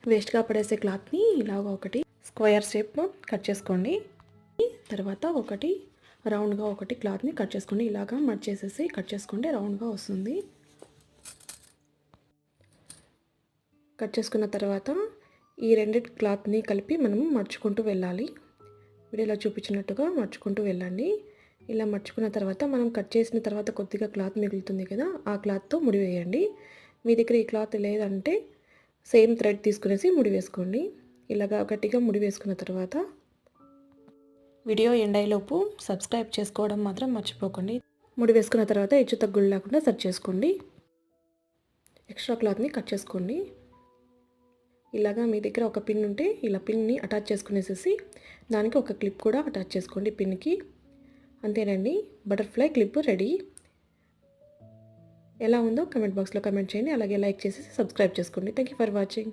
వేస్ట్గా పడేసే క్లాత్ని ఇలాగ ఒకటి స్క్వేర్ షేప్ కట్ చేసుకోండి. తర్వాత ఒకటి రౌండ్గా ఒకటి క్లాత్ని కట్ చేసుకోండి. ఇలాగా మడ్ చేసేసి కట్ చేసుకోండి, రౌండ్గా వస్తుంది. కట్ చేసుకున్న తర్వాత ఈ రెండు క్లాత్ని కలిపి మనం మడుచుకుంటూ వెళ్ళాలి. వీడియోలో చూపించినట్టుగా మడుచుకుంటూ వెళ్ళండి. ఇలా మడుచుకున్న తర్వాత మనం కట్ చేసిన తర్వాత కొద్దిగా క్లాత్ మిగులుతుంది కదా, ఆ క్లాత్తో ముడి వేయండి. మీ దగ్గర ఈ క్లాత్ లేదంటే సేమ్ థ్రెడ్ తీసుకునేసి ముడి వేసుకోండి. ఇలాగా గట్టిగా ముడి వేసుకున్న తర్వాత వీడియో ఎండైలోపు సబ్స్క్రైబ్ చేసుకోవడం మాత్రం మర్చిపోకండి. ముడి వేసుకున్న తర్వాత హెచ్చు తగ్గులు లేకుండా సెట్ చేసుకోండి. ఎక్స్ట్రా క్లాత్ని కట్ చేసుకోండి. ఇలాగా మీ దగ్గర ఒక పిన్ ఉంటే ఇలా పిన్ని అటాచ్ చేసుకునేసేసి దానికి ఒక క్లిప్ కూడా అటాచ్ చేసుకోండి పిన్కి. అంతేనండి, బటర్ఫ్లై క్లిప్ రెడీ. ఎలా ఉందో కమెంట్ బాక్స్లో కమెంట్ చేయండి. అలాగే లైక్ చేసి సబ్స్క్రైబ్ చేసుకోండి. Thank you for watching.